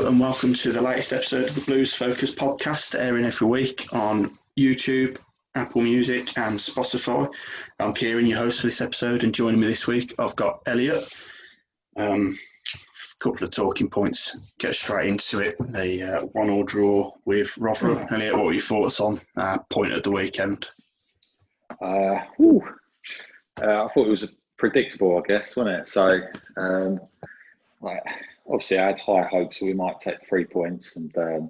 and welcome to the latest episode of the Blues Focus podcast, airing every week on YouTube, Apple Music and Spotify. I'm Kieran, your host for this episode, and joining me this week I've got Elliot. A couple of talking points, get straight into it. A 1-1 draw with Rotherham. Elliot, what were your thoughts on point of the weekend? I thought it was predictable, I guess, wasn't it? So, obviously, I had high hopes that we might take 3 points and put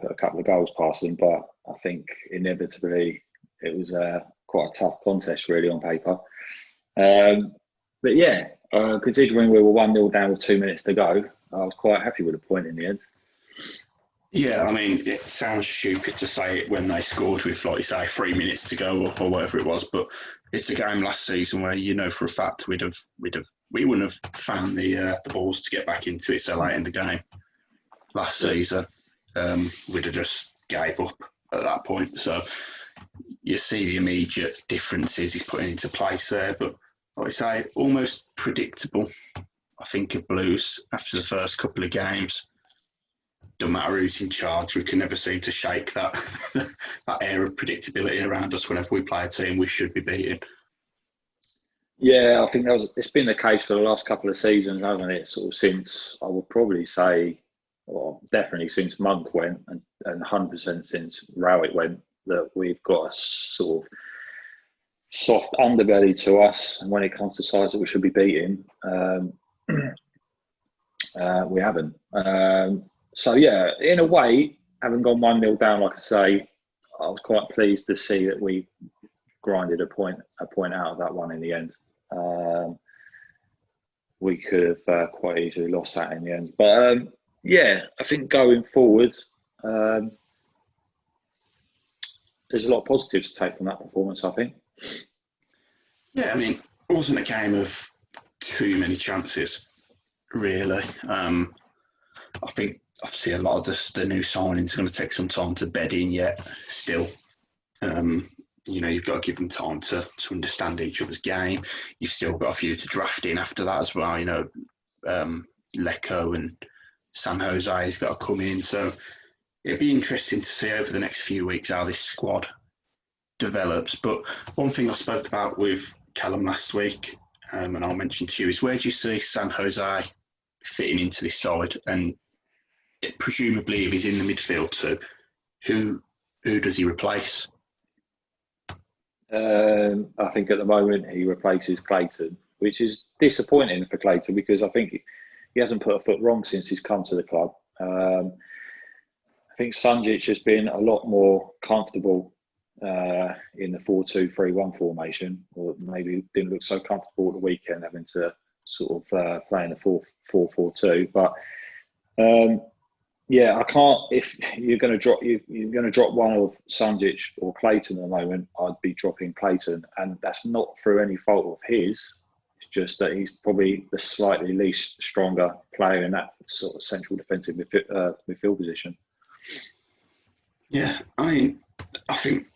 a couple of goals past them. But I think inevitably it was quite a tough contest, really, on paper. Considering we were 1-0 down with 2 minutes to go, I was quite happy with the point in the end. Yeah, I mean, it sounds stupid to say it when they scored with, like you say, 3 minutes to go or whatever it was, but it's a game last season where you know for a fact we wouldn't have found the balls to get back into it so late in the game last season. We'd have just gave up at that point. So you see the immediate differences he's putting into place there, but like I say, almost predictable. I think of Blues after the first couple of games. Don't matter who's in charge, we can never seem to shake that that air of predictability around us whenever we play a team we should be beating. Yeah, I think it's been the case for the last couple of seasons, hasn't it? Sort of since, I would probably say, well, definitely since Monk went and 100% since Rowett went, that we've got a sort of soft underbelly to us when it comes to sides that we should be beating. We haven't. So yeah, in a way, having gone 1-0 down, like I say, I was quite pleased to see that we grinded a point out of that one in the end. We could have quite easily lost that in the end. But I think going forward, there's a lot of positives to take from that performance, I think. Yeah, I mean, it wasn't a game of too many chances, really. I think obviously a lot of the new signings are going to take some time to bed in yet still. You've got to give them time to understand each other's game. You've still got a few to draft in after that as well. Lecco and San Jose has got to come in. So it'd be interesting to see over the next few weeks how this squad develops. But one thing I spoke about with Callum last week, and I'll mention to you, is where do you see San Jose fitting into this side? And presumably, if he's in the midfield too, who does he replace? I think at the moment he replaces Clayton, which is disappointing for Clayton because I think he hasn't put a foot wrong since he's come to the club. I think Sunjic has been a lot more comfortable in the 4-2-3-1 formation, or maybe didn't look so comfortable at the weekend having to sort of play in the 4-4-2. But I can't. If you're going to drop one of Sunjic or Clayton at the moment, I'd be dropping Clayton, and that's not through any fault of his. It's just that he's probably the slightly least stronger player in that sort of central defensive midfield position. Yeah, I think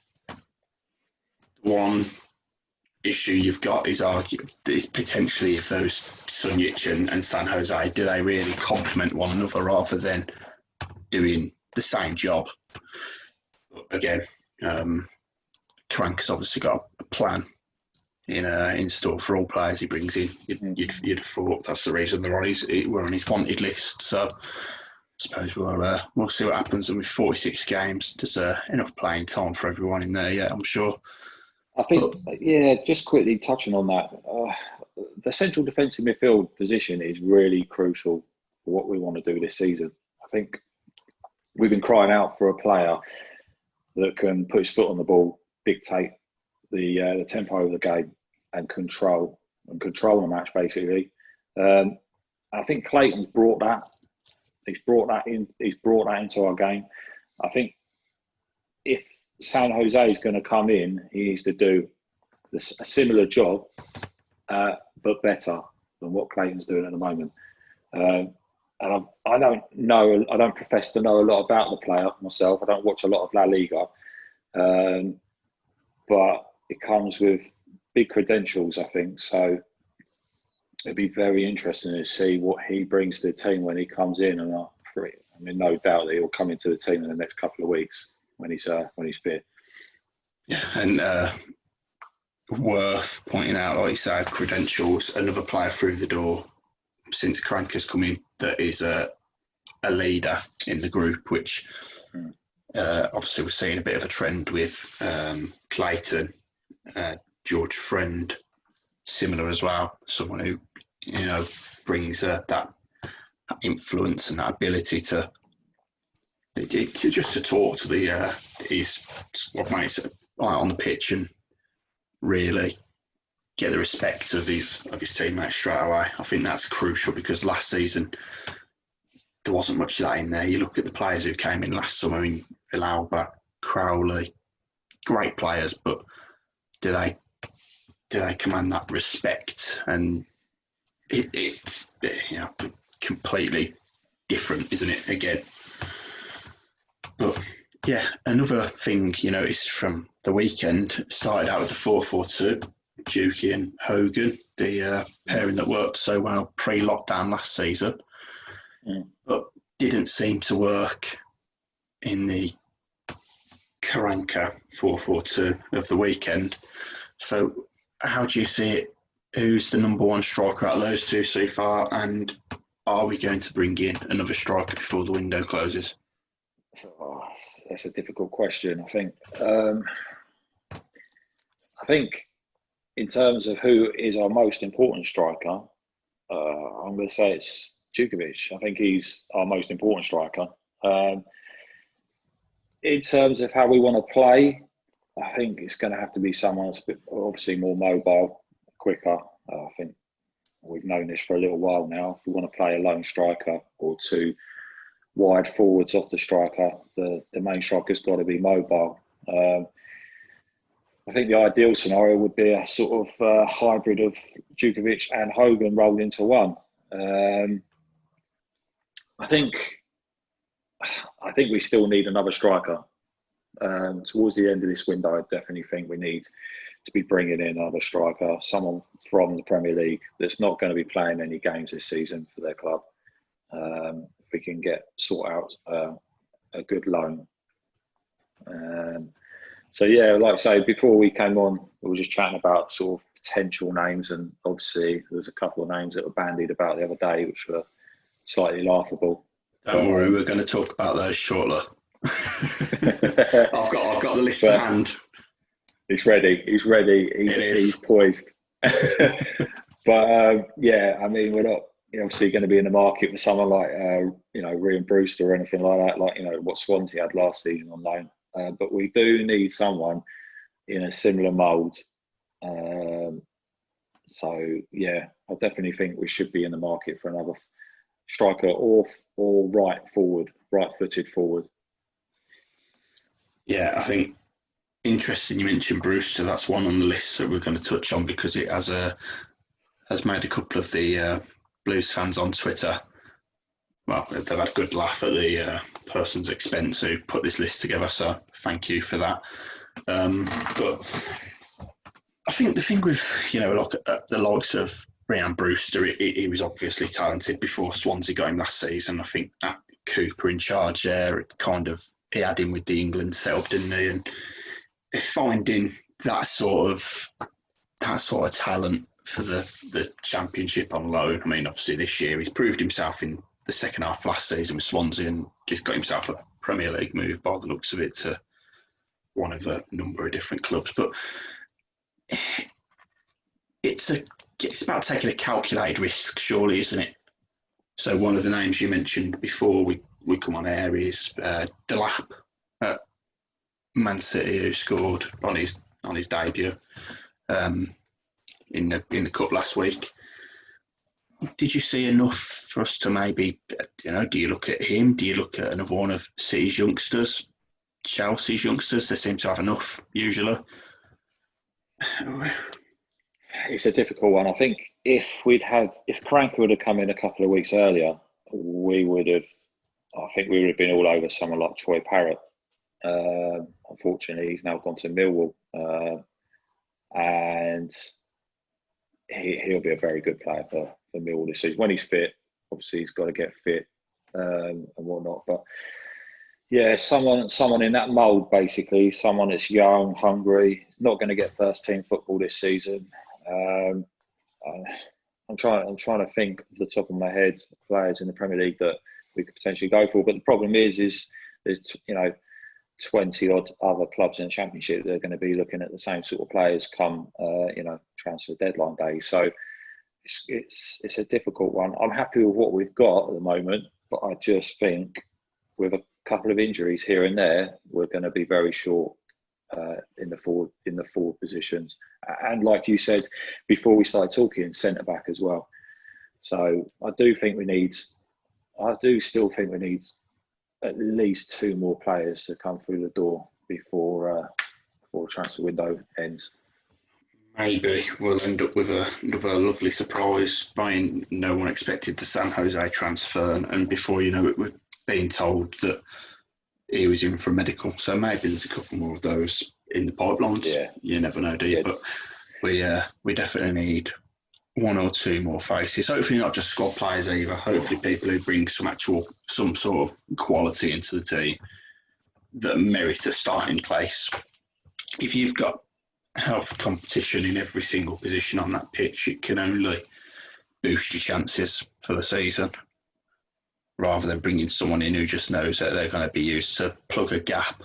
one issue you've got is potentially if those Sunjic and San Jose, do they really complement one another rather than doing the same job? Again, Karanka's obviously got a plan in store for all players he brings in. You'd have thought that's the reason we're on his wanted list. So I suppose we'll see what happens. And with 46 games, there's enough playing time for everyone in there. Yeah, I'm sure. I think, just quickly touching on that, the central defensive midfield position is really crucial for what we want to do this season. I think we've been crying out for a player that can put his foot on the ball, dictate the tempo of the game, and control the match basically. I think Clayton's brought that. He's brought that into our game. I think if San Jose is going to come in, he needs to do a similar job, but better than what Clayton's doing at the moment. And I don't profess to know a lot about the player myself. I don't watch a lot of La Liga. But it comes with big credentials, I think. So it'd be very interesting to see what he brings to the team when he comes in. And pretty. I mean, no doubt that he'll come into the team in the next couple of weeks when he's fit. Yeah, and worth pointing out, like you say, credentials. Another player through the door since Karanka's come in that is a leader in the group, which obviously we're seeing a bit of a trend with Clayton, George Friend, similar as well. Someone who brings that influence and that ability to just to talk to the his squad mates on the pitch and really get the respect of his teammates straight away. I think that's crucial because last season there wasn't much of that in there. You look at the players who came in last summer in Villalba, Crowley, great players, but do they command that respect? And it's completely different, isn't it? Again, but yeah, another thing you noticed from the weekend started out with the 4-4-2. Dukey and Hogan, the pairing that worked so well pre-lockdown last season, but didn't seem to work in the Karanka 4-4-2 of the weekend. So how do you see it? Who's the number one striker out of those two so far? And are we going to bring in another striker before the window closes? Oh, that's a difficult question. I think in terms of who is our most important striker, I'm going to say it's Djukovic. I think he's our most important striker. In terms of how we want to play, I think it's going to have to be someone that's obviously more mobile, quicker. I think we've known this for a little while now. If we want to play a lone striker or two wide forwards off the striker, the main striker's got to be mobile. I think the ideal scenario would be a sort of hybrid of Djukovic and Hogan rolled into one. I think we still need another striker. Towards the end of this window, I definitely think we need to be bringing in another striker, someone from the Premier League that's not going to be playing any games this season for their club. If we can sort out a good loan. So yeah, like I say, before we came on, we were just chatting about sort of potential names, and obviously there's a couple of names that were bandied about the other day, which were slightly laughable. Don't worry, we're going to talk about those shortly. I've got the list to hand. He's ready. He's poised. But yeah, I mean, we're not obviously going to be in the market for someone like Ryan Brewster or anything like that, like what Swansea had last season on loan. But we do need someone in a similar mould. So yeah, I definitely think we should be in the market for another striker or right-footed forward. Yeah, I think interesting you mentioned Brewster. That's one on the list that we're going to touch on because it has made a couple of the Blues fans on Twitter. Well, they've had a good laugh at the person's expense who put this list together. So thank you for that. But I think the thing with the likes of Ryan Brewster, he was obviously talented before Swansea got him last season. I think that Cooper in charge there, he had him with the England setup, didn't he? And finding that sort of talent for the Championship on loan. I mean, obviously this year he's proved himself in the second half last season with Swansea, and he's got himself a Premier League move by the looks of it to one of a number of different clubs. But it's about taking a calculated risk, surely, isn't it? So one of the names you mentioned before we come on air is Delap at Man City, who scored on his debut in the cup last week. Did you see enough for us to maybe, do you look at him? Do you look at another one of City's youngsters, Chelsea's youngsters? They seem to have enough usually. It's a difficult one. I think if Karanka would have come in a couple of weeks earlier, we would have been all over someone like Troy Parrott. Unfortunately, he's now gone to Millwall, and he'll be a very good player for Millwall this season. When he's fit, obviously he's got to get fit and whatnot. But yeah, someone in that mould, basically, someone that's young, hungry, not going to get first team football this season. I'm trying to think off the top of my head players in the Premier League that we could potentially go for. But the problem is there's 20 odd other clubs in the Championship that are going to be looking at the same sort of players come transfer deadline day. So it's a difficult one. I'm happy with what we've got at the moment, but I just think with a couple of injuries here and there, we're going to be very short in the forward positions. And like you said before we started talking, centre back as well. So I do still think we need at least 2 more players to come through the door before the transfer window ends. Maybe we'll end up with a lovely surprise. No one expected the San Jose transfer, and before you know it, we're being told that he was in for a medical. So maybe there's a couple more of those in the pipelines. Yeah. You never know, do you? Yeah. But we definitely need 1 or 2 more faces. Hopefully not just squad players either. Hopefully people who bring some sort of quality into the team that merit a starting place. If you've got healthy competition in every single position on that pitch, it can only boost your chances for the season, rather than bringing someone in who just knows that they're going to be used to plug a gap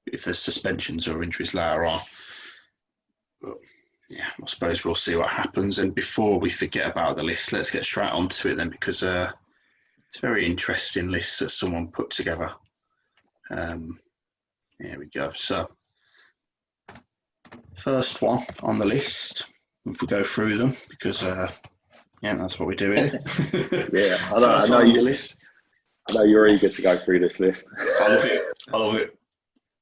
if there's suspensions or injuries later on. But yeah, I suppose we'll see what happens. And before we forget about the list, let's get straight onto it then, because it's a very interesting list that someone put together. Here we go. So, first one on the list, if we go through them, because that's what we do here. Yeah, I know your list. I know you're eager to go through this list. I love it.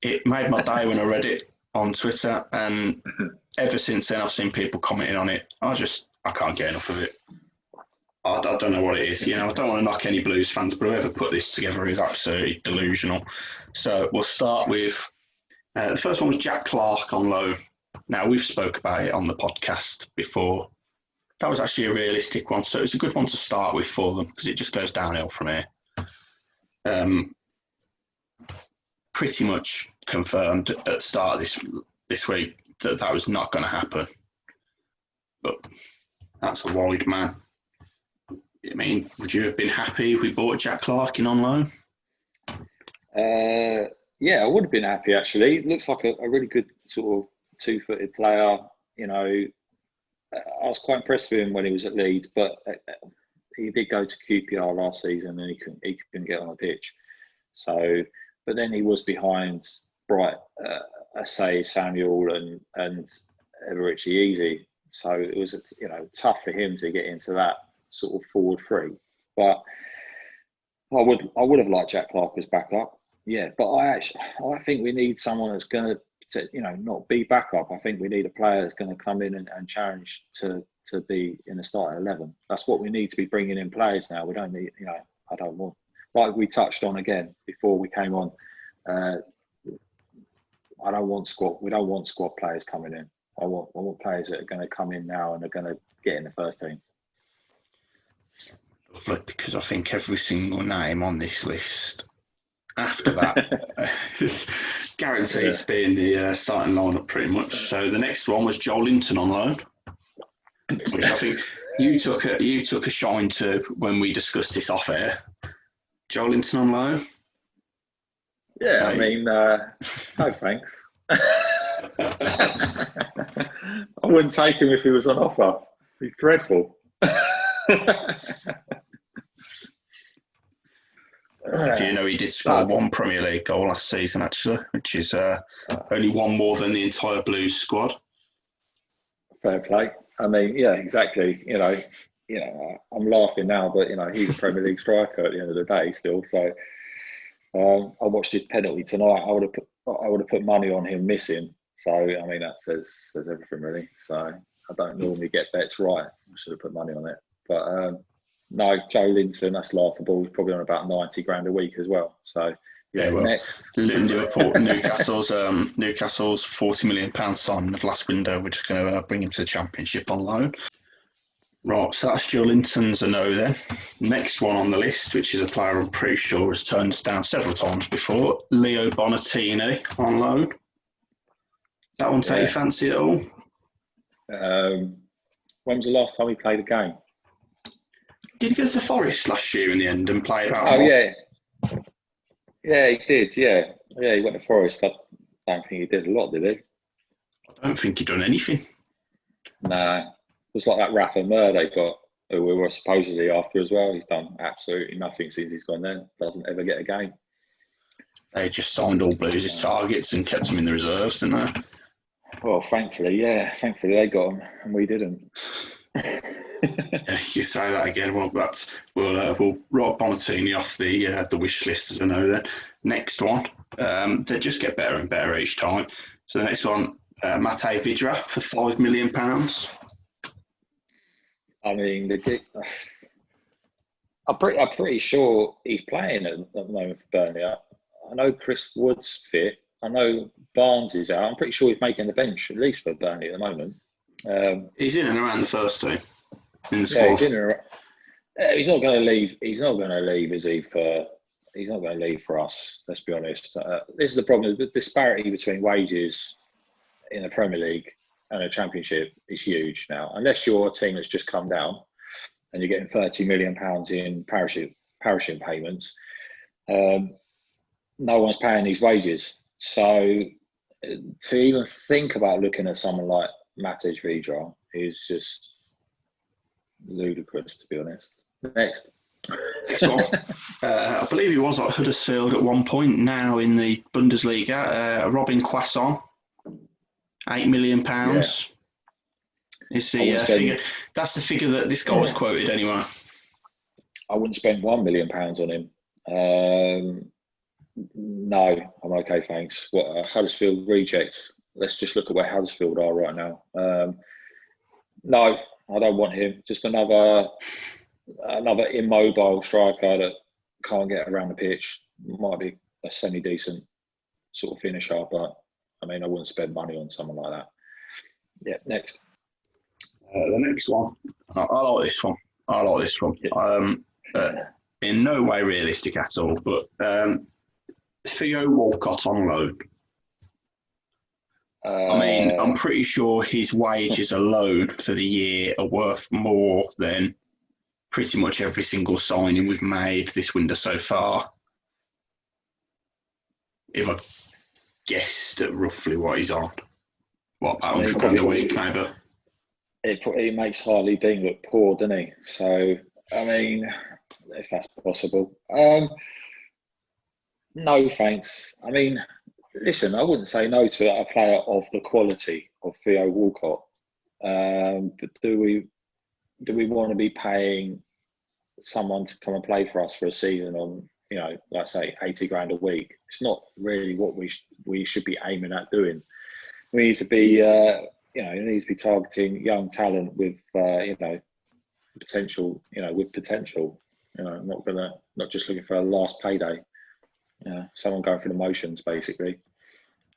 It made my day when I read it on Twitter, and ever since then I've seen people commenting on it. I can't get enough of it. I don't know what it is. I don't want to knock any Blues fans, but whoever put this together is absolutely delusional. So we'll start with the first one was Jack Clark on loan. Now, we've spoke about it on the podcast before. That was actually a realistic one, so it's a good one to start with for them, because it just goes downhill from here. Pretty much confirmed at the start of this week that was not going to happen. But that's a worried man. I mean, would you have been happy if we bought Jack Clark in on loan? Yeah, I would have been happy, actually. Looks like a really good sort of 2-footed player. I was quite impressed with him when he was at Leeds, but he did go to QPR last season and he couldn't get on the pitch. So, but then he was behind Bright, Asay, Samuel, and Richie Easy. So it was tough for him to get into that sort of forward three. But I would have liked Jack Clark as backup. Yeah, but I think we need someone that's going to not be backup. I think we need a player that's going to come in and challenge to be in the starting 11. That's what we need to be bringing in players now. We don't need, I don't want, like we touched on again before we came on. We don't want squad players coming in. I want players that are going to come in now and are going to get in the first team. Lovely, because I think every single name on this list after that guaranteed to be in the starting lineup pretty much. So the next one was Joel Linton on loan, which I think you took a shine to when we discussed this off air. Joel Linton on loan. Yeah, right. I mean, no thanks. I wouldn't take him if he was on offer. He's dreadful. He did score one Premier League goal last season, actually, which is only one more than the entire Blues squad. Fair play. I mean, yeah, exactly. I'm laughing now, but he's a Premier League striker at the end of the day still. So I watched his penalty tonight. I would have put money on him missing. So I mean, that says everything really. So I don't normally get bets right. I should have put money on it, but. No, Joe Linton, that's laughable. He's probably on about 90 grand a week as well. So, next. Liverpool, Newcastle's £40 million signing of last window. We're just going to bring him to the Championship on loan. Right, so that's your Linton's a no then. Next one on the list, which is a player I'm pretty sure has turned us down several times before, Leo Bonatini on loan. Does that one take your fancy at all? When was the last time he played a game? Did he go to Forest last year in the end and play about? Oh, yeah. Yeah, he did, yeah. Yeah, he went to Forest. I don't think he did a lot, did he? I don't think he'd done anything. Nah. It was like that Rafa Mur they got, who we were supposedly after as well. He's done absolutely nothing since he's gone there. Doesn't ever get a game. They just signed all Blues' targets and kept them in the reserves, didn't they? Well, thankfully, yeah. Thankfully they got him and we didn't. Yeah, you say that again. Well, we'll write Bonatini off the wish list as I know then. Next one, they just get better and better each time. So the next one, Mate Vidra for £5 million. I mean, I'm pretty sure he's playing at the moment for Burnley. I know Chris Wood's fit. I know Barnes is out. I'm pretty sure he's making the bench at least for Burnley at the moment. He's in and around the first team in the squad. Yeah, he's in and around. He's not going to leave. He's not going to leave, is he? He's not going to leave for us. Let's be honest. This is the problem. The disparity between wages in the Premier League and a Championship is huge now. Unless your team has just come down and you're getting £30 million in parachute payments, no one's paying these wages. So to even think about looking at someone like Matic Vidra is just ludicrous, to be honest. Next. So, I believe he was at Huddersfield at one point, now in the Bundesliga. Robin Quasson, £8 million. Yeah. Is the figure. That's the figure that this guy was quoted anyway. I wouldn't spend £1 million on him. No, I'm okay, thanks. What Huddersfield rejects? Let's just look at where Huddersfield are right now. No, I don't want him. Just another immobile striker that can't get around the pitch. Might be a semi-decent sort of finisher, but I mean, I wouldn't spend money on someone like that. Yeah, next. The next one. I like this one. In no way realistic at all, but Theo Walcott on loan. I mean, I'm pretty sure his wages alone for the year are worth more than pretty much every single signing we've made this window so far. If I guessed at roughly what he's on. What, about £100 a week, maybe? It makes Harley Dean look poor, doesn't he? So, I mean, if that's possible. No, thanks. I mean, listen, I wouldn't say no to a player of the quality of Theo Walcott. But do we want to be paying someone to come and play for us for a season on, let's say 80 grand a week? It's not really what we should be aiming at doing. We need to be, targeting young talent with, potential. Not just looking for a last payday. Someone going through the motions, basically.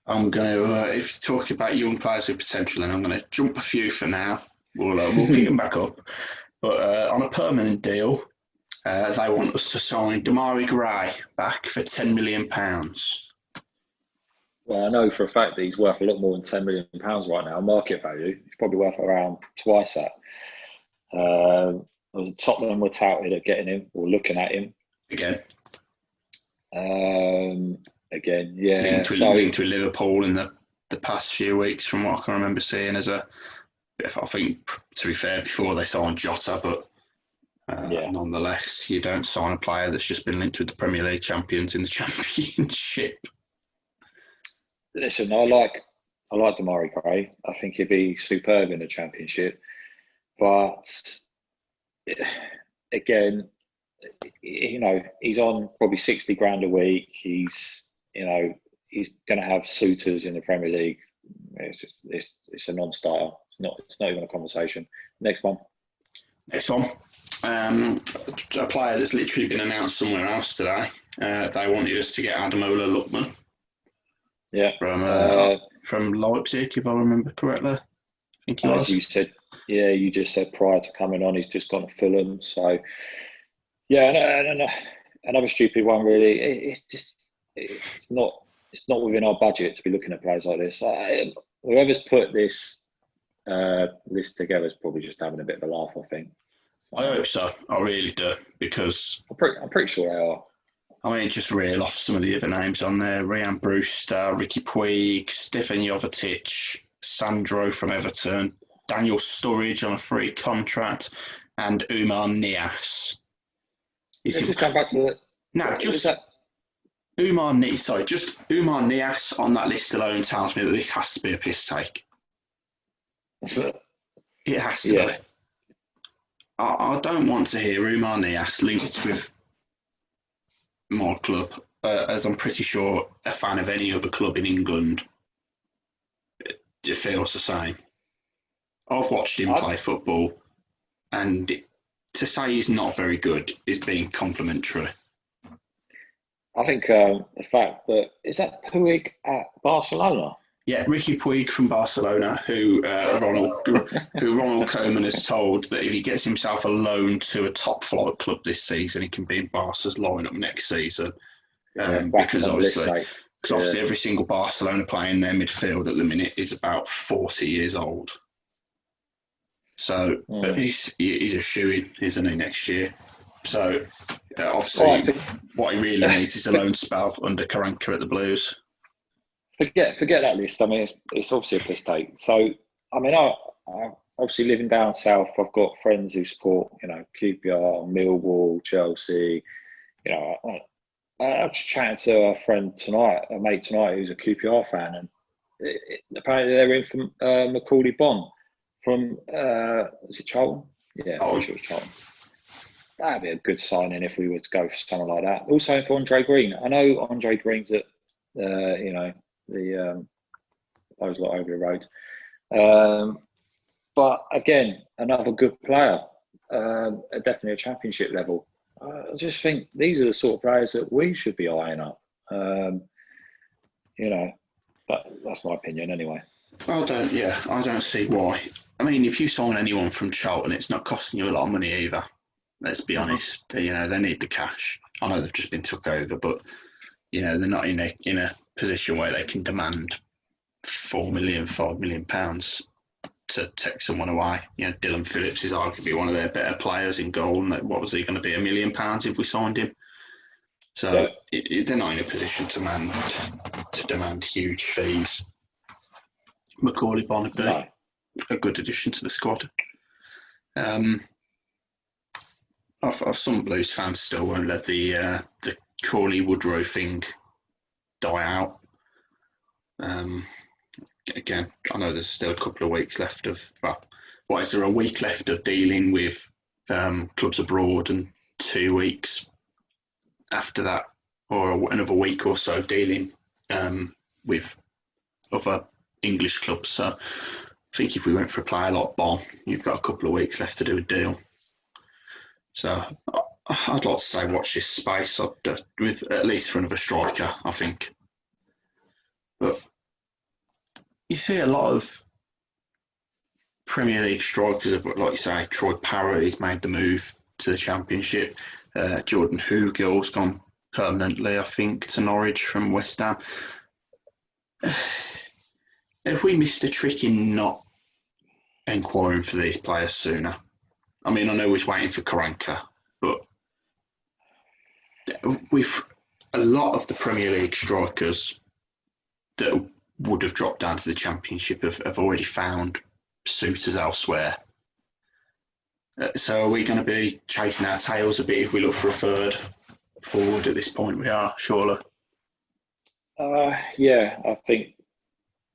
I'm going to, if you're talking about young players with potential, then I'm going to jump a few for now. We'll pick them back up. But on a permanent deal, they want us to sign Damari Gray back for £10 million. Well, I know for a fact that he's worth a lot more than £10 million right now. Market value, he's probably worth around twice that. Tottenham were touted at getting him or looking at him. Again, yeah. Linked to Liverpool in the past few weeks, from what I can remember seeing I think, to be fair, before they signed Jota, but nonetheless, you don't sign a player that's just been linked with the Premier League champions in the Championship. Listen, I like Damari Gray. I think he'd be superb in the Championship, but again, he's on probably 60 grand a week. He's going to have suitors in the Premier League. It's a non-starter. It's not even a conversation. Next one. A player that's literally been announced somewhere else today. They wanted us to get Ademola Lookman. Yeah. From Leipzig, if I remember correctly. I think he was. you just said prior to coming on, he's just gone to Fulham. So, yeah, and another stupid one, really. It's not within our budget to be looking at players like this. Whoever's put this list together is probably just having a bit of a laugh, I think. I hope so. I really do, because I'm pretty sure they are. I mean, just reel off some of the other names on there: Ryan Brewster, Ricky Puig, Stefan Jovetic, Sandro from Everton, Daniel Sturridge on a free contract, and Umar Nias. Just going back to the... No, just Umar Nias on that list alone tells me that this has to be a piss take. It has to be. I don't want to hear Umar Nias linked with my club, as I'm pretty sure a fan of any other club in England, it feels the same. I've watched him play football, and to say he's not very good is being complimentary. I think the fact that... Is that Puig at Barcelona? Yeah, Ricky Puig from Barcelona, who Ronald Koeman has told that if he gets himself a loan to a top flight club this season, he can be in Barca's lineup next season. Because obviously every single Barcelona player in their midfield at the minute is about 40 years old. So he's a shoo-in, isn't he, next year? So obviously what he really needs is a loan spell under Karanka at the Blues. Forget that list. I mean, it's obviously a piss take. So, I mean, I obviously living down south, I've got friends who support, QPR, Millwall, Chelsea. I was chatting to a mate tonight who's a QPR fan, and apparently they're in from Macaulay Bonne from, is it Charlton? Yeah, I'm sure it's Charlton. That'd be a good signing if we were to go for something like that. Also for Andre Green. I know Andre Green's at, those lot over the road. But again, another good player, definitely a championship level. I just think these are the sort of players that we should be eyeing up. That's my opinion anyway. I don't see why. I mean, if you sign anyone from Charlton, it's not costing you a lot of money either. Let's be honest. They need the cash. I know they've just been took over, but they're not in a position where they can demand £4 million, £5 million to take someone away. Dylan Phillips is arguably one of their better players in goal. And what was he going to be, £1 million if we signed him? So they're not in a position to demand huge fees. Macaulay Bonne would be a good addition to the squad. Some Blues fans still won't let the Corley Woodrow thing die out. Again, I know there's still a couple of weeks left of, is there a week left of dealing with clubs abroad and 2 weeks after that, or another week or so dealing with other English clubs. So I think if we went for a player like Bonn, you've got a couple of weeks left to do a deal. So I'd like to say watch this space with at least for another striker, I think. But you see a lot of Premier League strikers, like you say, Troy Parrott, he's made the move to the Championship. Jordan Hugill's gone permanently, I think, to Norwich from West Ham. Have we missed a trick in not inquiring for these players sooner? I mean, I know we're waiting for Karanka, but with a lot of the Premier League strikers that would have dropped down to the Championship have already found suitors elsewhere. So are we going to be chasing our tails a bit if we look for a third forward at this point? We are, surely. I think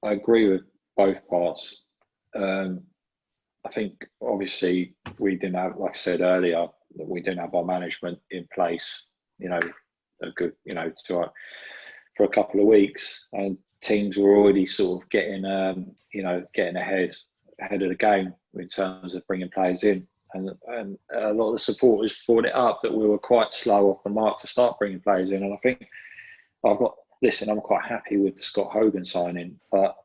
I agree with both parts. I think obviously we didn't have, like I said earlier, that we didn't have our management in place, a good, for a couple of weeks, and teams were already sort of getting ahead of the game in terms of bringing players in, and a lot of the supporters brought it up that we were quite slow off the mark to start bringing players in, and I think I'm quite happy with the Scott Hogan signing, but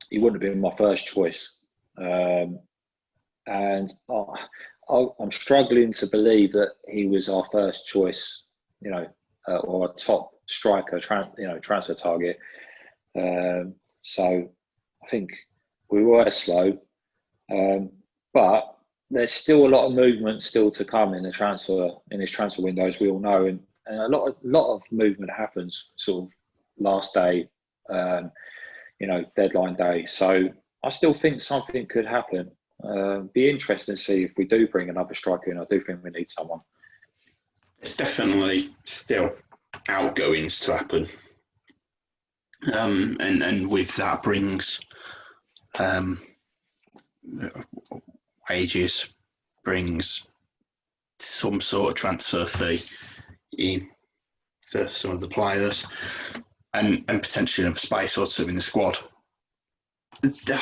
he wouldn't have been my first choice. And I'm struggling to believe that he was our first choice, or a top striker, transfer target. So I think we were slow, but there's still a lot of movement still to come in this transfer window, as we all know, and a lot of movement happens sort of last day, deadline day. So I still think something could happen. Be interesting to see if we do bring another striker in. I do think we need someone. There's definitely still outgoings to happen, and with that brings wages, brings some sort of transfer fee in for some of the players, and potentially another space or two in the squad. The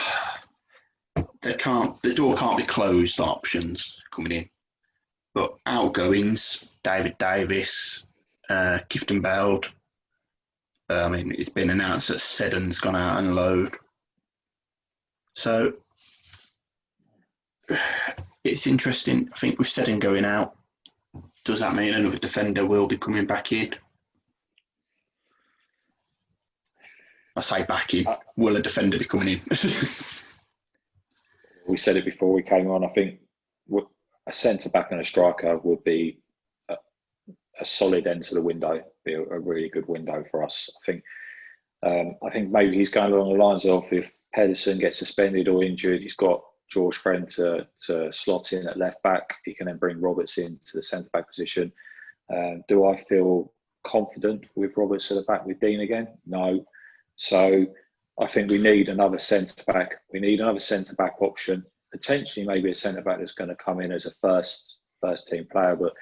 door can't be closed on options coming in, but outgoings, David Davis, Kifton Beld. It's been announced that Seddon's gone out on loan. So it's interesting. I think with Seddon going out, does that mean another defender will be coming back in? I say back in. Will a defender be coming in? We said it before we came on. I think a centre-back and a striker would be a solid end to the window, be a really good window for us. I think maybe he's going along the lines of, if Pedersen gets suspended or injured, he's got George Friend to slot in at left back. He can then bring Roberts into the centre back position. Do I feel confident with Roberts at the back with Dean again? No. So I think we need another centre back. We need another centre back option. Potentially maybe a centre back that's going to come in as a first team player. But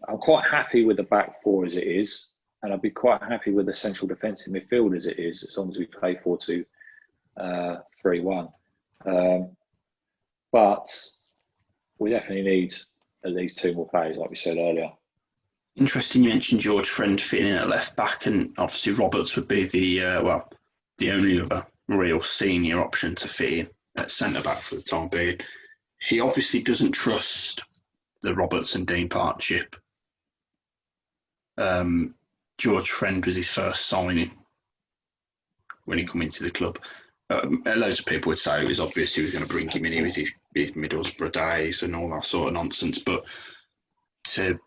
I'm quite happy with the back four as it is. And I'd be quite happy with the central defensive midfield as it is, as long as we play 4-2-3-1. But we definitely need at least two more players, like we said earlier. Interesting you mentioned George Friend fitting in at left back, and obviously Roberts would be the only other real senior option to fit in at centre back for the time being. He obviously doesn't trust the Roberts and Dean partnership. George Friend was his first signing when he come into the club. Loads of people would say it was obvious he was going to bring him in. He was his Middlesbrough days and all that sort of nonsense. But to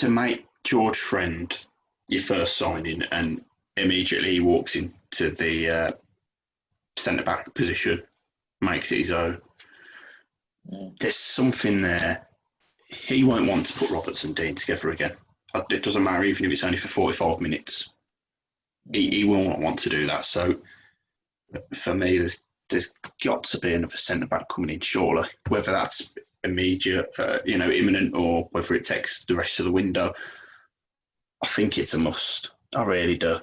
make George Friend your first signing and immediately he walks into the centre-back position, makes it his own, there's something there. He won't want to put Roberts and Dean together again. It doesn't matter even if it's only for 45 minutes. He will not want to do that. So for me, there's got to be another centre-back coming in, surely. Whether that's immediate, imminent, or whether it takes the rest of the window, I think it's a must. I really do.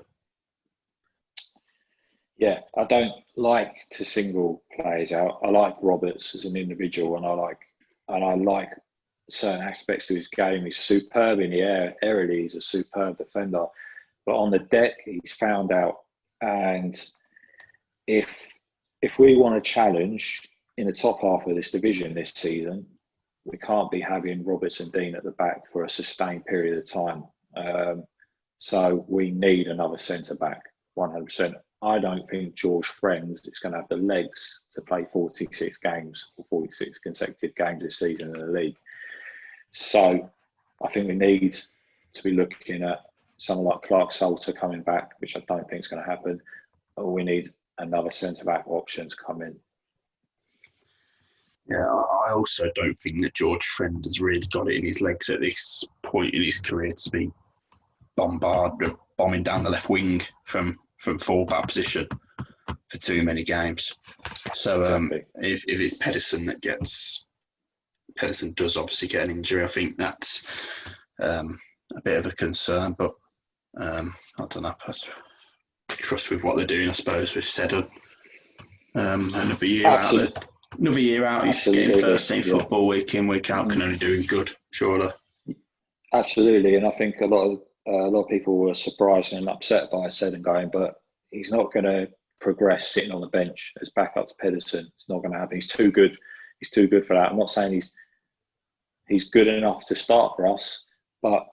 Yeah, I don't like to single players out. I like Roberts as an individual, and I like certain aspects to his game. He's superb in the air. Aerially, he's a superb defender. But on the deck, he's found out. And if we want to challenge in the top half of this division this season, we can't be having Roberts and Dean at the back for a sustained period of time. So we need another centre-back, 100%. I don't think George Friend is going to have the legs to play 46 games or 46 consecutive games this season in the league. So I think we need to be looking at someone like Clark Salter coming back, which I don't think is going to happen. Or we need another centre-back option to come in. Yeah, I also don't think that George Friend has really got it in his legs at this point in his career to be bombing down the left wing from full-back position for too many games. So exactly. If it's Pedersen Pedersen does obviously get an injury, I think that's a bit of a concern, but I don't know. I trust with what they're doing, I suppose, with Seddon. Another year out, he's getting first team football week in, week out, can only do him good, surely. Absolutely, and I think a lot of people were surprised and upset by Seddon going, but he's not going to progress sitting on the bench as backup to Pedersen. It's not going to happen. He's too good. He's too good for that. I'm not saying he's good enough to start for us, but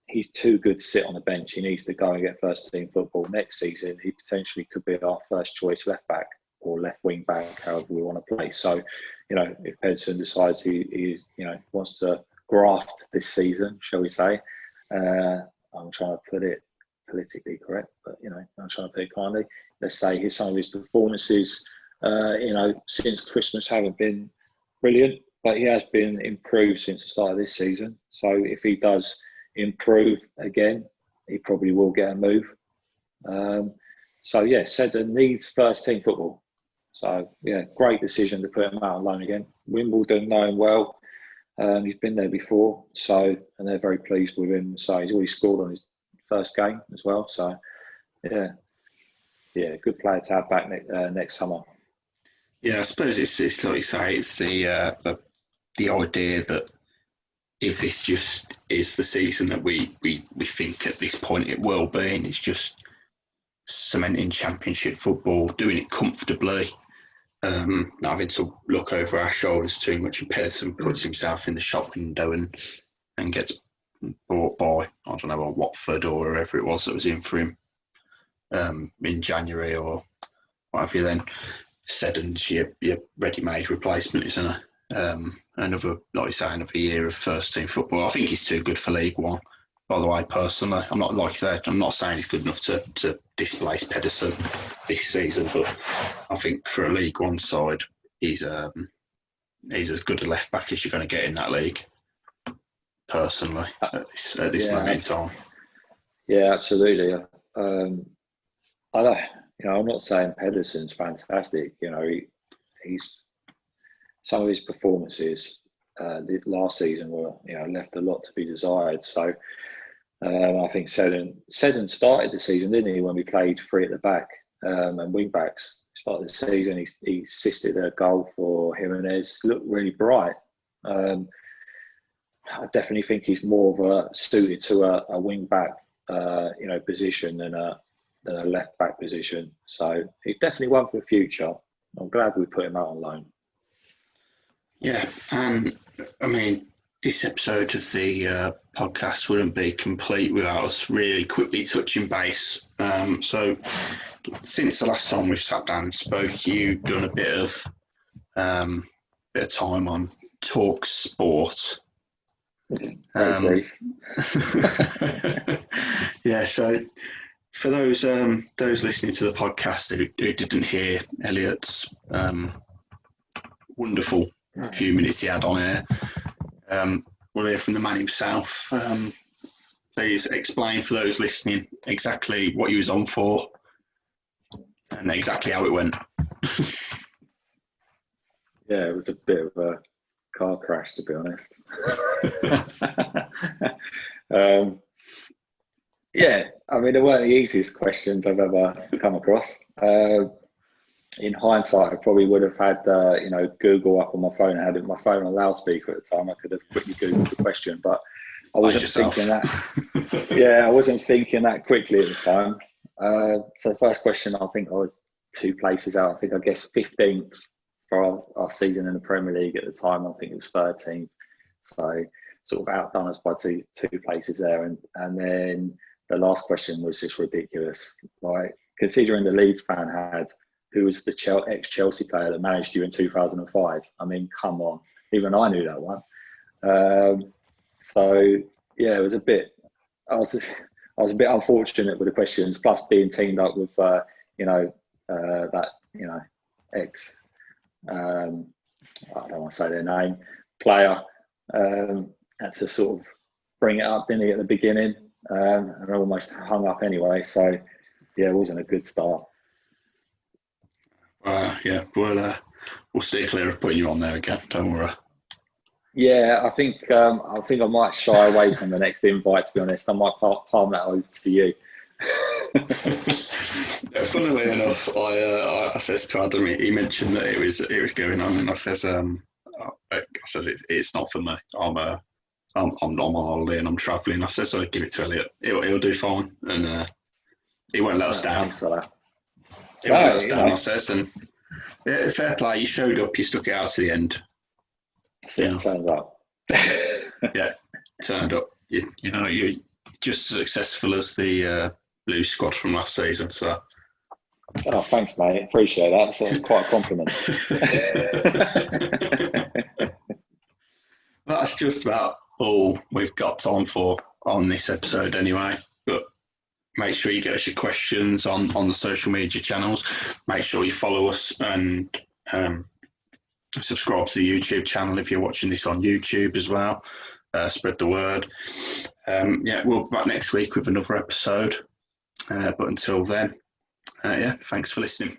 he's too good to sit on the bench. He needs to go and get first team football. Next season, he potentially could be our first choice left back or left wing back, however we want to play. So, if Pedersen decides he wants to graft this season, shall we say, I'm trying to put it politically correct, but I'm trying to put it kindly. Let's say some of his performances, since Christmas haven't been brilliant, but he has been improved since the start of this season. So if he does improve again, he probably will get a move. Seddon needs first team football. So great decision to put him out on loan again. Wimbledon know him well. He's been there before, and they're very pleased with him. So he's already scored on his first game as well. So good player to have back next summer. Yeah, I suppose it's like you say, it's the idea that if this just is the season that we think at this point it will be, and it's just cementing Championship football, doing it comfortably, not having to look over our shoulders too much, and Pedersen puts himself in the shop window and gets bought by, I don't know, Watford or wherever it was that was in for him in January or whatever. Then Seddon's your ready-made replacement, isn't it? Another year of first team football. I think he's too good for League One, by the way, personally. I'm not, like I said, I'm not saying he's good enough to displace Pedersen this season, but I think for a League One side, he's as good a left back as you're going to get in that league, personally, at this moment in time. Yeah, absolutely. I don't, I'm not saying Pedersen's fantastic. He's some of his performances last season were, left a lot to be desired. So I think Seddon started the season, didn't he, when we played three at the back and wing backs. Started the season, he assisted a goal for Jimenez. Looked really bright. I definitely think he's more suited to a wing back, position than a left back position. So he's definitely one for the future. I'm glad we put him out on loan. Yeah, and I mean, this episode of the podcast wouldn't be complete without us really quickly touching base. So, since the last time we've sat down and spoke, you've done a bit of time on Talk Sport. Brief. Yeah, so for those listening to the podcast who didn't hear Elliot's wonderful few minutes he had on air, we'll hear from the man himself. Please explain for those listening exactly what he was on for and exactly how it went. Yeah, it was a bit of a car crash, to be honest. I mean, they weren't the easiest questions I've ever come across. In hindsight, I probably would have had, Google up on my phone. I had my phone on loudspeaker at the time. I could have quickly Googled the question, but I wasn't thinking that. I wasn't thinking that quickly at the time. So the first question, I think I was 2 places out. I guess 15th for our season in the Premier League at the time. I think it was 13th. So sort of outdone us by two places there. And then the last question was just ridiculous. Like, considering the Leeds fan had, who was the ex-Chelsea player that managed you in 2005. I mean, come on. Even I knew that one. It was a bit... I was a bit unfortunate with the questions, plus being teamed up with, ex... I don't want to say their name, player. Had to sort of bring it up, didn't he, at the beginning? And I almost hung up anyway. So, it wasn't a good start. We'll stay clear of putting you on there again. Don't worry. Yeah, I think I might shy away from the next invite. To be honest, I might palm that over to you. Funnily enough, I says to Adam, he mentioned that it was going on, and I says it's not for me. I'm on holiday and I'm travelling. I says I'll give it to Elliot. He'll do fine, and he won't let us down. Thanks for that. See what else Daniel says, and yeah, fair play. You showed up. You stuck it out to the end. Yeah, turns out. Yeah, turned up. You know, you're just as successful as the Blue squad from last season. So, oh, thanks, mate. Appreciate that. So it's quite a compliment. That's just about all we've got time for on this episode, anyway. But make sure you get us your questions on the social media channels. Make sure you follow us and subscribe to the YouTube channel if you're watching this on YouTube as well. Spread the word. Yeah, we'll be back next week with another episode. But until then, yeah, thanks for listening.